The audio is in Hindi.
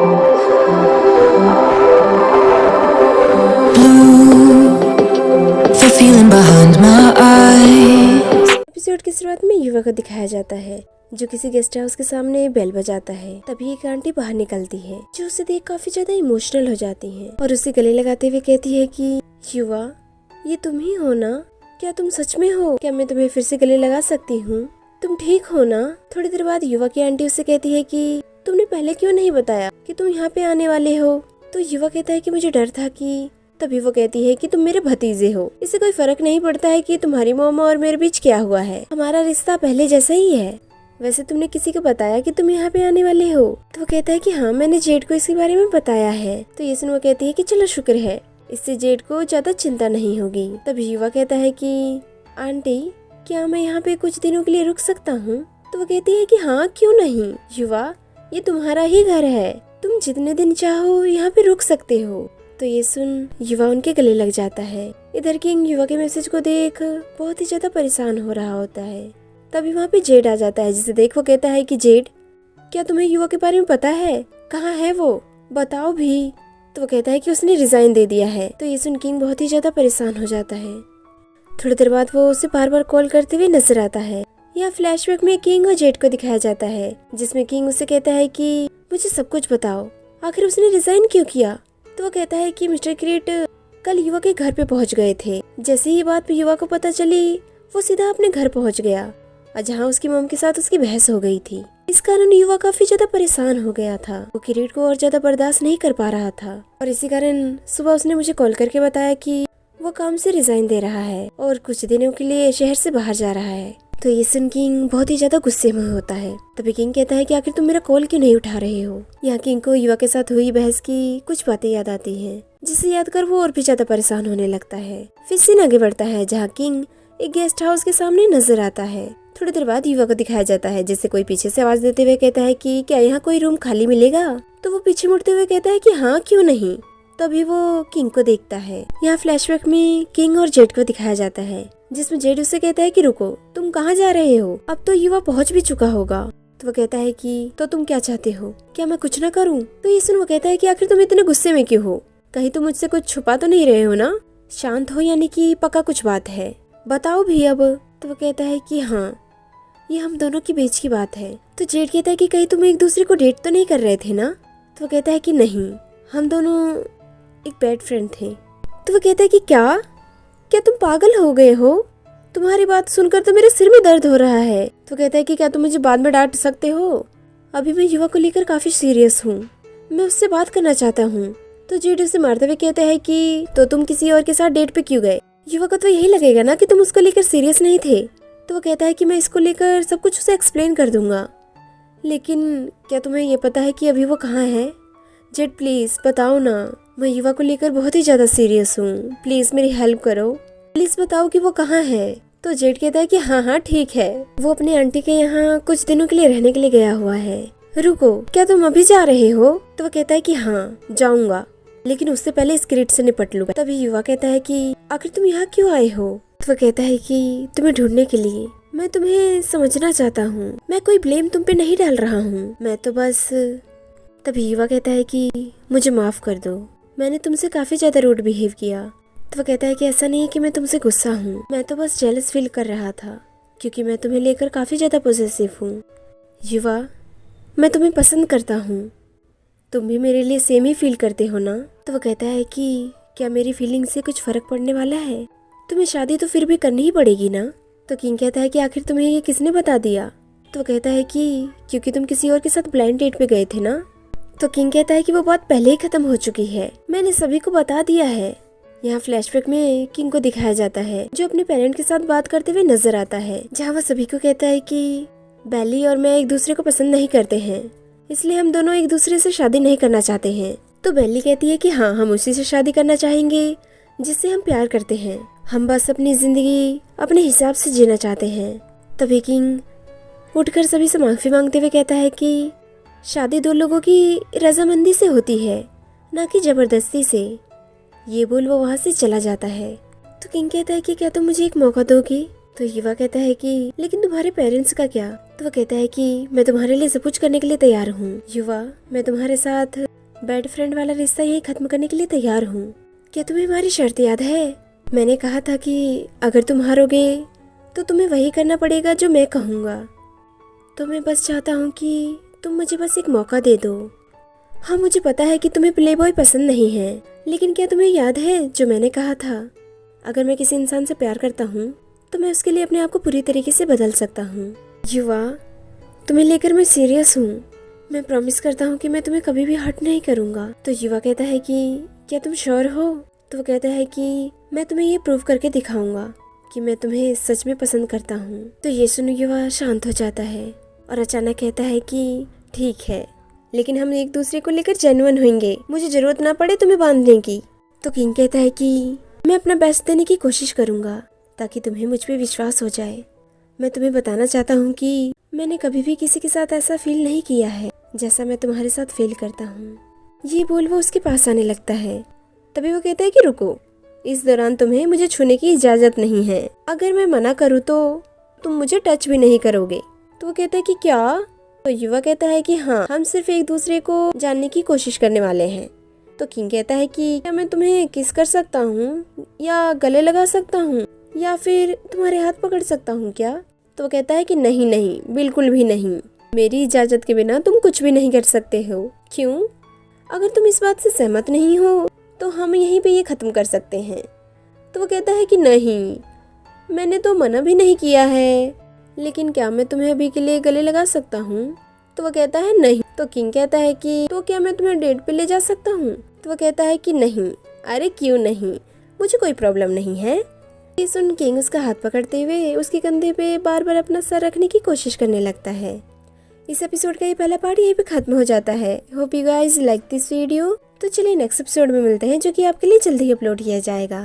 The feeling behind my eyes. Episode की शुरुआत में युवा को दिखाया जाता है जो किसी गेस्ट हाउस के सामने बेल बजाता है। तभी एक आंटी बाहर निकलती है जो उसे देख काफी ज्यादा इमोशनल हो जाती है और उसे गले लगाते हुए कहती है कि युवा, ये तुम ही हो ना? क्या तुम सच में हो? क्या मैं तुम्हें फिर से गले लगा सकती हूँ? तुम ठीक हो ना? थोड़ी देर बाद युवा की आंटी उसे कहती है कि तुमने पहले क्यों नहीं बताया कि तुम यहाँ पे आने वाले हो? तो युवा कहता है कि मुझे डर था कि। तभी वो कहती है कि तुम मेरे भतीजे हो, इससे कोई फर्क नहीं पड़ता है कि तुम्हारी मॉम और मेरे बीच क्या हुआ है, हमारा रिश्ता पहले जैसा ही है। वैसे तुमने किसी को बताया कि तुम यहाँ पे आने वाले हो? तो वो कहता है कि हाँ, मैंने जेड को इसके बारे में बताया है। तो ये सुन वो कहती है कि चलो शुक्र है, इससे जेड को ज्यादा चिंता नहीं होगी। तभी युवा कहता है कि आंटी, क्या मैं यहाँ पे कुछ दिनों के लिए रुक सकता हूँ? तो वो कहती है कि हाँ, क्यों नहीं युवा, ये तुम्हारा ही घर है, तुम जितने दिन चाहो यहाँ पे रुक सकते हो। तो ये सुन युवा उनके गले लग जाता है। इधर किंग युवा के मैसेज को देख बहुत ही ज्यादा परेशान हो रहा होता है। तभी वहाँ पे जेड आ जाता है, जिसे देख वो कहता है कि जेड, क्या तुम्हें युवा के बारे में पता है? कहाँ है वो, बताओ भी। तो वो कहता है कि उसने रिजाइन दे दिया है। तो ये सुन किंग बहुत ही ज्यादा परेशान हो जाता है। थोड़ी देर बाद वो उसे बार बार कॉल करते हुए नजर आता है। यहाँ फ्लैशबैक में किंग और जेड को दिखाया जाता है, जिसमें किंग उसे कहता है कि मुझे सब कुछ बताओ, आखिर उसने रिजाइन क्यों किया? तो वो कहता है कि मिस्टर क्रीट कल युवा के घर पे पहुंच गए थे। जैसे ही बात युवा को पता चली, वो सीधा अपने घर पहुंच गया और जहां उसकी मॉम के साथ उसकी बहस हो गई थी। इस कारण युवा काफी ज्यादा परेशान हो गया था। वो क्रीट को और ज्यादा बर्दाश्त नहीं कर पा रहा था और इसी कारण सुबह उसने मुझे कॉल करके बताया कि वो काम से रिजाइन दे रहा है और कुछ दिनों के लिए शहर से बाहर जा रहा है। तो ये सुन किंग बहुत ही ज्यादा गुस्से में होता है। तभी किंग कहता है कि आखिर तुम मेरा कॉल क्यों नहीं उठा रहे हो? यहाँ किंग को युवा के साथ हुई बहस की कुछ बातें याद आती हैं, जिसे याद कर वो और भी ज्यादा परेशान होने लगता है। फिर सीन आगे बढ़ता है जहाँ किंग एक गेस्ट हाउस के सामने नजर आता है। थोड़ी देर बाद युवा को दिखाया जाता है, जैसे कोई पीछे से आवाज देते हुए कहता है कि क्या यहाँ कोई रूम खाली मिलेगा? तो वो पीछे मुड़ते हुए कहता है कि हाँ, क्यों नहीं। तभी वो किंग को देखता है। यहाँ फ्लैशबैक में किंग और जेड को दिखाया जाता है, जिसमें जेड उससे कहता है कि रुको, तुम कहाँ जा रहे हो? अब तो युवा पहुँच भी चुका होगा। तो वो कहता है कि तो तुम क्या चाहते हो? क्या मैं कुछ ना करूँ? तो ये सुन वो कहता है कि आखिर तुम इतने गुस्से में क्यों हो? कहीं तुम मुझसे कुछ छुपा तो नहीं रहे हो ना? शांत हो, यानी कि पक्का कुछ बात है, बताओ भी अब। तो वो कहता है कि हाँ, ये हम दोनों के बीच की बात है। तो जेड कहता है कि कहीं तुम एक दूसरे को डेट तो नहीं कर रहे थे ना? तो वो कहता है कि नहीं, हम दोनों एक बेड फ्रेंड थे। तो वो कहता है कि क्या तुम पागल हो गए हो? तुम्हारी बात सुनकर तो मेरे सिर में दर्द हो रहा है। तो कहता है कि क्या तुम मुझे बाद में डांट सकते हो? अभी मैं युवा को लेकर काफी सीरियस हूँ, मैं उससे बात करना चाहता हूँ। तो जेड उसे मारते हुए कहता है कि तो तुम किसी और के साथ डेट पे क्यों गए? युवा को तो यही लगेगा ना कि तुम उसको लेकर सीरियस नहीं थे। तो वो कहता है कि मैं इसको लेकर सब कुछ उसे एक्सप्लेन कर दूंगा, लेकिन क्या तुम्हें ये पता है कि अभी वो कहाँ है? जेड प्लीज बताओ ना, मैं युवा को लेकर बहुत ही ज्यादा सीरियस हूँ, प्लीज मेरी हेल्प करो, प्लीज बताओ कि वो कहाँ है। तो जेड कहता है कि हाँ हाँ ठीक है, वो अपनी आंटी के यहाँ कुछ दिनों के लिए रहने के लिए गया हुआ है। रुको, क्या तुम अभी जा रहे हो? तो वो कहता है कि हाँ जाऊंगा, लेकिन उससे पहले इस क्रीट से निपट लूंगा। तभी युवा कहता है कि आखिर तुम यहाँ क्यों आए हो? तो वो कहता है कि तुम्हें ढूंढने के लिए। मैं तुम्हें समझना चाहता हूँ, मैं कोई ब्लेम तुम पे नहीं डाल रहा हूँ, मैं तो बस। तभी युवा कहता है कि मुझे माफ कर दो, मैंने तुमसे काफी ज्यादा रूड बिहेव किया। तो वो कहता है कि ऐसा नहीं है कि मैं तुमसे गुस्सा हूँ, मैं तो बस जेलस फील कर रहा था क्योंकि मैं तुम्हें लेकर काफी ज्यादा पॉसेसिव हूँ। युवा, मैं तुम्हें पसंद करता हूँ, तुम भी मेरे लिए सेम ही फील करते हो ना? तो वो कहता है कि क्या मेरी फीलिंग से कुछ फर्क पड़ने वाला है? तुम्हें शादी तो फिर भी करनी ही पड़ेगी ना? तो किंग कहता है कि आखिर तुम्हें ये किसने बता दिया? तो वो कहता है कि क्योंकि तुम किसी और के साथ ब्लाइंड डेट पे गए थे ना? तो किंग कहता है कि वो बात पहले ही खत्म हो चुकी है, मैंने सभी को बता दिया है। यहाँ फ्लैशबैक में किंग को दिखाया जाता है, जो अपने पेरेंट के साथ बात करते हुए नजर आता है, जहाँ वो सभी को कहता है कि बेली और मैं एक दूसरे को पसंद नहीं करते हैं, इसलिए हम दोनों एक दूसरे से शादी नहीं करना चाहते हैं। तो बेली कहती है कि हाँ, हम उसी से शादी करना चाहेंगे जिससे हम प्यार करते हैं, हम बस अपनी जिंदगी अपने हिसाब से जीना चाहते हैं। तभी किंग उठकर सभी से माफी मांगते हुए कहता है कि शादी दो लोगों की रजामंदी से होती है, ना कि जबरदस्ती से। ये बोल वो वहाँ से चला जाता है। तो किंग कहता है कि क्या तुम मुझे एक मौका दोगी? तो युवा कहता है कि लेकिन तुम्हारे पेरेंट्स का क्या? तो वो कहता है कि मैं तुम्हारे लिए सब कुछ करने के लिए तैयार हूँ युवा, मैं तुम्हारे साथ बैड फ्रेंड वाला रिश्ता यही खत्म करने के लिए तैयार हूँ। क्या तुम्हें हमारी शर्त याद है? मैंने कहा था कि अगर तुम हारोगे तो तुम्हें वही करना पड़ेगा जो मैं कहूँगा। तो मैं बस चाहता हूँ कि तुम मुझे बस एक मौका दे दो। हाँ, मुझे पता है कि तुम्हें प्लेबॉय पसंद नहीं है, लेकिन क्या तुम्हें याद है जो मैंने कहा था, अगर मैं किसी इंसान से प्यार करता हूँ तो मैं उसके लिए अपने आप को पूरी तरीके से बदल सकता हूँ। युवा, तुम्हें लेकर मैं सीरियस हूँ। मैं प्रॉमिस करता हूँ कि मैं तुम्हें कभी भी हर्ट नहीं करूँगा। तो युवा कहता है कि क्या तुम श्योर हो? तो वो कहता है कि मैं तुम्हें ये प्रूव करके दिखाऊंगा कि मैं तुम्हें सच में पसंद करता हूँ। तो ये सुन युवा शांत हो जाता है और अचानक कहता है कि ठीक है, लेकिन हम एक दूसरे को लेकर जेन्युइन होंगे, मुझे जरूरत ना पड़े तुम्हें बांधने की। तो किंग कहता है कि मैं अपना बेस्ट देने की कोशिश करूंगा ताकि तुम्हें मुझ पे विश्वास हो जाए। मैं तुम्हें बताना चाहता हूँ कि मैंने कभी भी किसी के साथ ऐसा फील नहीं किया है जैसा मैं तुम्हारे साथ फील करता हूँ। ये बोल वो उसके पास आने लगता है। तभी वो कहता है कि रुको, इस दौरान तुम्हें मुझे छूने की इजाजत नहीं है। अगर मैं मना करूँ तो तुम मुझे टच भी नहीं करोगे। तो वो कहता है कि क्या? तो युवा कहता है कि हाँ, हम सिर्फ एक दूसरे को जानने की कोशिश करने वाले हैं। तो किंग कहता है कि क्या मैं तुम्हें किस कर सकता हूँ या गले लगा सकता हूँ या फिर तुम्हारे हाथ पकड़ सकता हूँ क्या? तो वो कहता है कि नहीं नहीं, बिल्कुल भी नहीं, मेरी इजाजत के बिना तुम कुछ भी नहीं कर सकते हो। क्यों? अगर तुम इस बात से सहमत नहीं हो तो हम यहीं पे ये खत्म कर सकते हैं। तो वो कहता है कि नहीं, मैंने तो मना भी नहीं किया है, लेकिन क्या मैं तुम्हें अभी के लिए गले लगा सकता हूँ? तो वो कहता है नहीं। तो किंग कहता है कि तो क्या मैं तुम्हें डेट पे ले जा सकता हूँ? तो वो कहता है कि नहीं। अरे क्यों नहीं, मुझे कोई प्रॉब्लम नहीं है। ये सुन किंग उसका हाथ पकड़ते हुए उसके कंधे पे बार बार अपना सर रखने की कोशिश करने लगता है। इस एपिसोड का ये पहला पार्ट यहीं पे खत्म हो जाता है। Hope you guys like this video. तो चलिए नेक्स्ट एपिसोड में मिलते हैं, जो कि आपके लिए जल्दी ही अपलोड किया जाएगा।